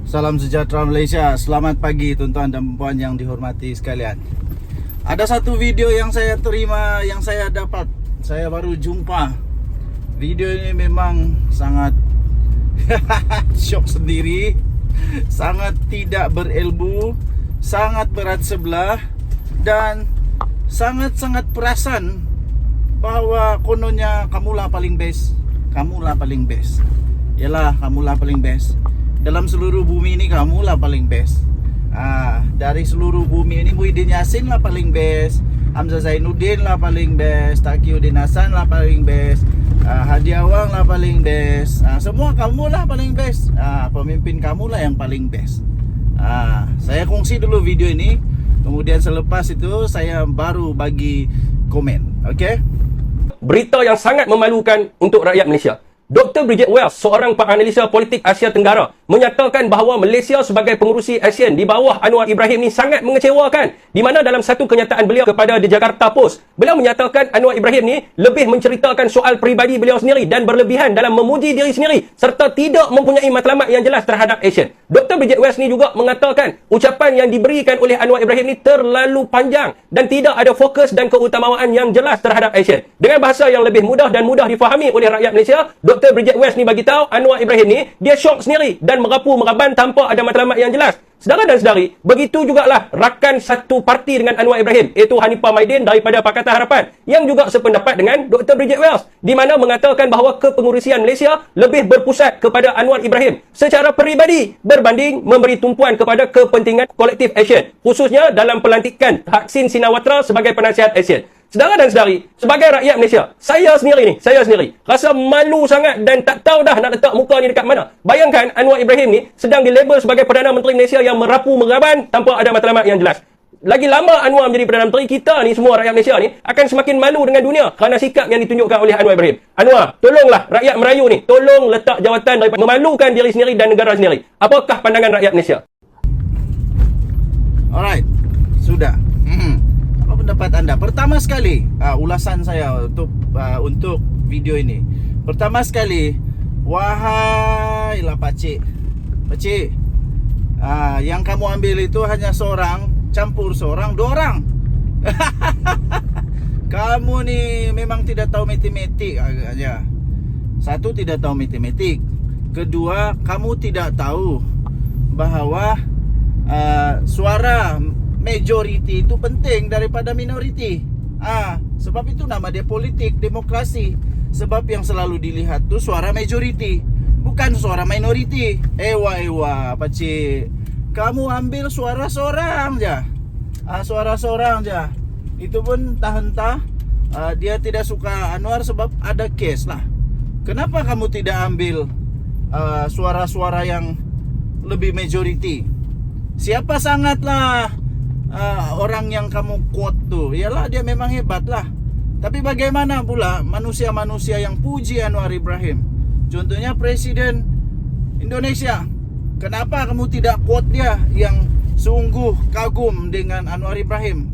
Salam sejahtera Malaysia. Selamat pagi tuan-tuan dan puan yang dihormati sekalian. Ada satu video yang saya terima, yang saya dapat, saya baru jumpa. Video ini memang sangat syok sendiri, sangat tidak berilmu, sangat berat sebelah, dan sangat-sangat perasan bahawa kononnya kamulah paling best. Kamulah paling best. Yalah, kamulah paling best. Dalam seluruh bumi ini kamulah paling best. Dari seluruh bumi ini Muhyiddin Yassin lah paling best, Hamzah Zainuddin lah paling best, Taqiyuddin Hasan lah paling best, Hadi Awang lah paling best. Semua kamulah paling best. Pemimpin kamulah yang paling best. Saya kongsi dulu video ini, kemudian selepas itu saya baru bagi komen. Okey? Berita yang sangat memalukan untuk rakyat Malaysia. Dr. Bridget Wells, seorang penganalisa politik Asia Tenggara, menyatakan bahawa Malaysia sebagai pengurusi ASEAN di bawah Anwar Ibrahim ni sangat mengecewakan. Di mana dalam satu kenyataan beliau kepada The Jakarta Post, beliau menyatakan Anwar Ibrahim ni lebih menceritakan soal peribadi beliau sendiri dan berlebihan dalam memuji diri sendiri serta tidak mempunyai matlamat yang jelas terhadap ASEAN. Dr. Bridget Wells ni juga mengatakan ucapan yang diberikan oleh Anwar Ibrahim ni terlalu panjang dan tidak ada fokus dan keutamaan yang jelas terhadap ASEAN. Dengan bahasa yang lebih mudah dan mudah difahami oleh rakyat Malaysia, Dr. Bridget Wells ni bagi tahu Anwar Ibrahim ni dia syok sendiri dan merapu-meraban tanpa ada matlamat yang jelas. Saudara dan saudari, begitu jugalah rakan satu parti dengan Anwar Ibrahim, iaitu Hanifah Maidin daripada Pakatan Harapan, yang juga sependapat dengan Dr. Bridget Wells, di mana mengatakan bahawa kepengurusian Malaysia lebih berpusat kepada Anwar Ibrahim secara peribadi berbanding memberi tumpuan kepada kepentingan kolektif ASEAN, khususnya dalam pelantikan Thaksin Shinawatra sebagai penasihat ASEAN. Saudara dan saudari, sebagai rakyat Malaysia, saya sendiri rasa malu sangat dan tak tahu dah nak letak muka ni dekat mana. Bayangkan Anwar Ibrahim ni sedang dilabel sebagai Perdana Menteri Malaysia yang merapu-meraban tanpa ada matlamat yang jelas. Lagi lama Anwar menjadi Perdana Menteri, kita ni semua rakyat Malaysia ni akan semakin malu dengan dunia kerana sikap yang ditunjukkan oleh Anwar Ibrahim. Anwar, tolonglah rakyat Melayu ni, tolong letak jawatan daripada memalukan diri sendiri dan negara sendiri. Apakah pandangan rakyat Malaysia? Alright, sudah. Apa pendapat anda? Pertama sekali, ulasan saya untuk video ini. Pertama sekali, wahai lah pakcik, yang kamu ambil itu hanya seorang, campur seorang, dua orang. Kamu ni memang tidak tahu matematik aja. Satu, tidak tahu matematik. Kedua, kamu tidak tahu bahawa suara majority itu penting daripada minority. Sebab itu nama dia politik demokrasi. Sebab yang selalu dilihat tu suara majority, bukan suara minority. Ewa pakcik, kamu ambil suara seorang je. Suara seorang je. Itu pun entah dia tidak suka Anwar sebab ada kes lah. Kenapa kamu tidak ambil suara-suara yang lebih majority? Siapa sangatlah orang yang kamu quote tu? Yalah, dia memang hebat lah. Tapi bagaimana pula manusia-manusia yang puji Anwar Ibrahim? Contohnya Presiden Indonesia. Kenapa kamu tidak quote dia yang sungguh kagum dengan Anwar Ibrahim?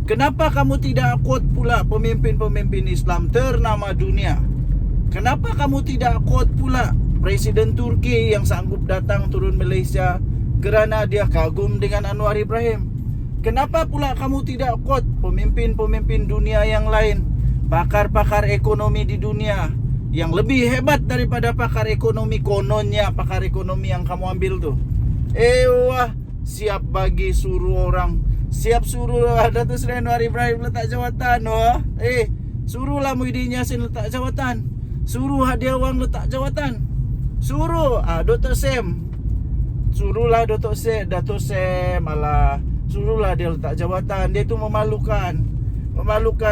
Kenapa kamu tidak quote pula pemimpin-pemimpin Islam ternama dunia? Kenapa kamu tidak quote pula Presiden Turki yang sanggup datang turun Malaysia kerana dia kagum dengan Anwar Ibrahim? Kenapa pula kamu tidak quote pemimpin-pemimpin dunia yang lain, pakar-pakar ekonomi di dunia yang lebih hebat daripada pakar ekonomi kononnya, pakar ekonomi yang kamu ambil tu? Siap bagi suruh orang, siap suruh Datuk Seri Anwar Ibrahim letak jawatan. Suruhlah Muhyiddin Yassin letak jawatan, suruh Hadi Awang letak jawatan, suruh Dr. Sam, suruhlah Datuk Sam, suruhlah dia letak jawatan. Dia tu memalukan,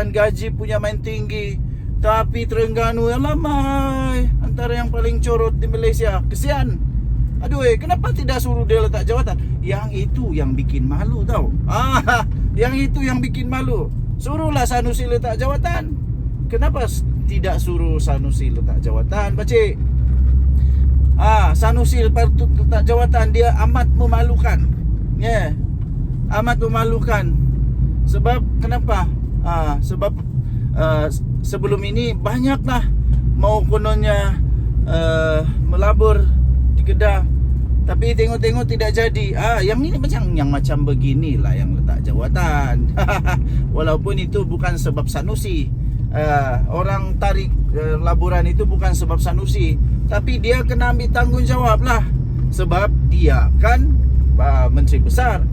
gaji punya main tinggi, tapi Terengganu alamai antara yang paling corot di Malaysia. Kesian. Kenapa tidak suruh dia letak jawatan? Yang itu yang bikin malu tau. Yang itu yang bikin malu. Suruhlah Sanusi letak jawatan. Kenapa tidak suruh Sanusi letak jawatan, pakcik? Sanusi letak jawatan, dia amat memalukan. Amat memalukan. Sebab kenapa? Sebab sebelum ini banyaklah mau kononnya melabur di Kedah, tapi Tapi tengok-tengok tidak jadi. Yang ini macam beginilah yang letak jawatan. Walaupun itu bukan sebab Sanusi. Orang tarik laburan itu bukan sebab Sanusi, tapi dia kena ambil tanggungjawab lah. Sebab dia kan Menteri Besar.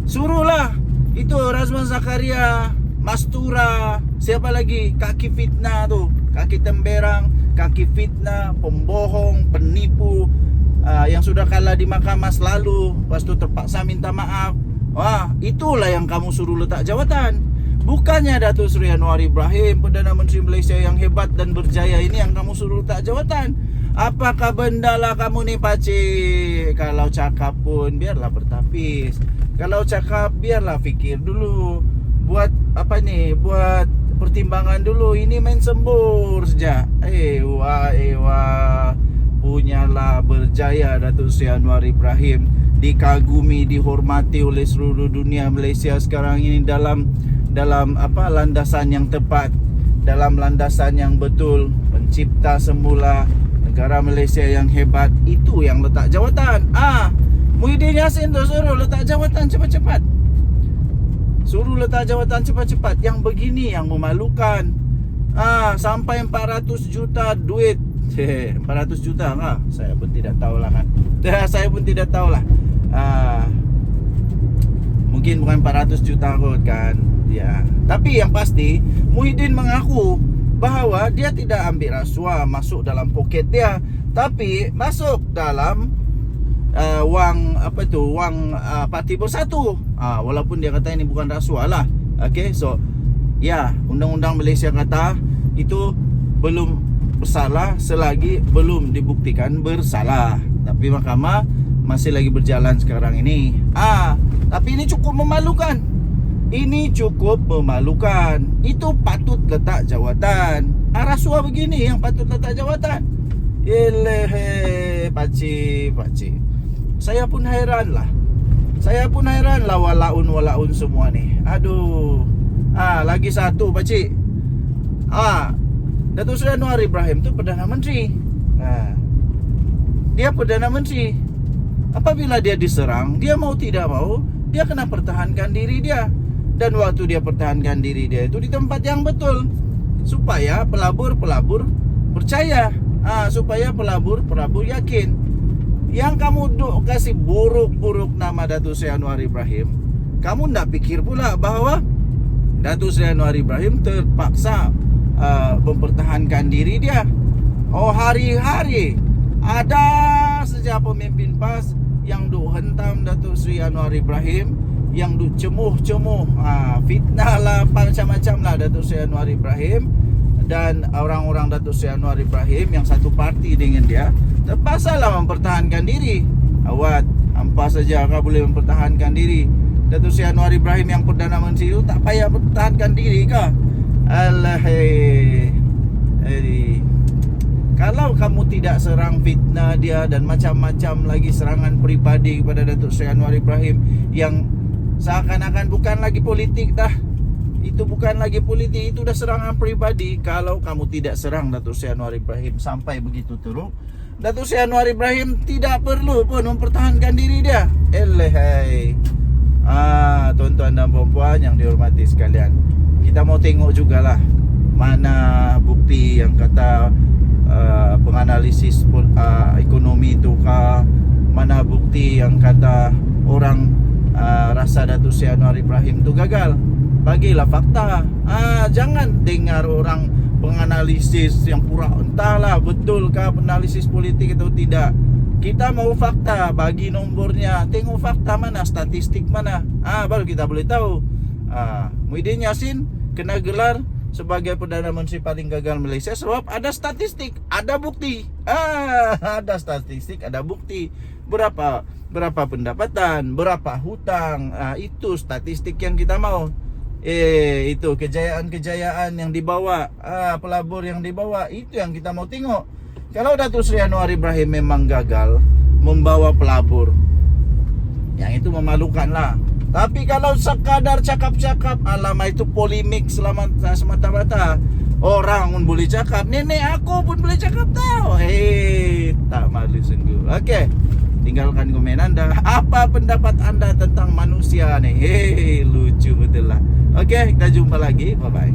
Suruhlah itu Razman Zakaria, Mastura, siapa lagi, kaki fitnah tu, kaki temberang, kaki fitnah, pembohong, penipu, yang sudah kalah di mahkamah selalu, lepas tu terpaksa minta maaf. Itulah yang kamu suruh letak jawatan. Bukannya Datuk Seri Anwar Ibrahim, Perdana Menteri Malaysia yang hebat dan berjaya ini yang kamu suruh letak jawatan. Apakah benda lah kamu ni pakcik? Kalau cakap pun biarlah bertapis. Kalau cakap biarlah fikir dulu. Buat apa ni? Buat pertimbangan dulu. Ini main sembur saja. Punyalah berjaya Datuk Seri Anwar Ibrahim, dikagumi, dihormati oleh seluruh dunia. Malaysia sekarang ini dalam landasan yang tepat, dalam landasan yang betul, mencipta semula negara Malaysia yang hebat. Itu yang letak jawatan. Muhyiddin Yassin tu suruh letak jawatan cepat-cepat. Suruh letak jawatan cepat-cepat. Yang begini yang memalukan. Sampai 400 juta duit. 400 juta kah? Saya pun tidak tahulah kan. Saya pun tidak tahulah. Mungkin bukan 400 juta kot kan. Ya. Tapi yang pasti Muhyiddin mengaku bahawa dia tidak ambil rasuah masuk dalam poket dia, tapi masuk dalam wang Parti Bersatu. Walaupun dia kata ini bukan rasuah lah. Okay, so ya, undang-undang Malaysia kata itu belum bersalah selagi belum dibuktikan bersalah. Tapi mahkamah masih lagi berjalan sekarang ini. Tapi ini cukup memalukan. Ini cukup memalukan. Itu patut letak jawatan. Rasuah begini yang patut letak jawatan. Pakcik. Saya pun heran lah walaun semua ni. Aduh. Lagi satu pakcik. Datuk Seri Anwar Ibrahim tu Perdana Menteri. Dia Perdana Menteri. Apabila dia diserang, dia mau tidak mau, dia kena pertahankan diri dia. Dan waktu dia pertahankan diri dia itu di tempat yang betul, supaya pelabur-pelabur percaya, supaya pelabur-pelabur yakin. Yang kamu kasih buruk-buruk nama Datuk Seri Anwar Ibrahim, kamu tak pikir pula bahawa Datuk Seri Anwar Ibrahim terpaksa mempertahankan diri dia. Hari-hari ada saja pemimpin PAS yang duk hentam Datuk Seri Anwar Ibrahim, yang duk cemuh-cemuh, fitnah lah, macam-macam lah Datuk Seri Anwar Ibrahim. Dan orang-orang Datuk Seri Anwar Ibrahim yang satu parti dengan dia terpaksa lah mempertahankan diri. Awat, hampa saja kau boleh mempertahankan diri. Datuk Seri Anwar Ibrahim yang Perdana Menteri itu tak payah mempertahankan diri kah? Kalau kamu tidak serang fitnah dia dan macam-macam lagi serangan peribadi kepada Datuk Seri Anwar Ibrahim yang seakan-akan bukan lagi politik dah. Itu bukan lagi politik, itu dah serangan peribadi. Kalau kamu tidak serang Datuk Seri Anwar Ibrahim sampai begitu teruk, Datuk Seri Anwar Ibrahim tidak perlu pun mempertahankan diri dia. Tuan-tuan dan puan-puan yang dihormati sekalian, kita mau tengok jugalah mana bukti yang kata penganalisis ekonomi itu kah, mana bukti yang kata orang rasa Datuk Seri Anwar Ibrahim tu gagal. Bagilah fakta. Jangan dengar orang penganalisis yang pura entahlah betulkah penalisis politik atau tidak. Kita mau fakta, bagi nombornya, tengok fakta mana, statistik mana. Baru kita boleh tahu. Muhyiddin Yassin kena gelar sebagai Perdana Menteri paling gagal Malaysia sebab ada statistik, ada bukti. Ada statistik, ada bukti. Berapa pendapatan, berapa hutang. Itu statistik yang kita mau. Itu kejayaan-kejayaan yang dibawa, pelabur yang dibawa, itu yang kita mau tengok. Kalau Datuk Seri Anwar Ibrahim memang gagal membawa pelabur, yang itu memalukan lah. Tapi kalau sekadar cakap-cakap, alamak itu polemik semata-mata. Orang pun boleh cakap, nenek aku pun boleh cakap tau. Tak malu sungguh. Okey, tinggalkan komen anda. Apa pendapat anda tentang manusia nih? Lucu betul lah. Oke, kita jumpa lagi. Bye bye.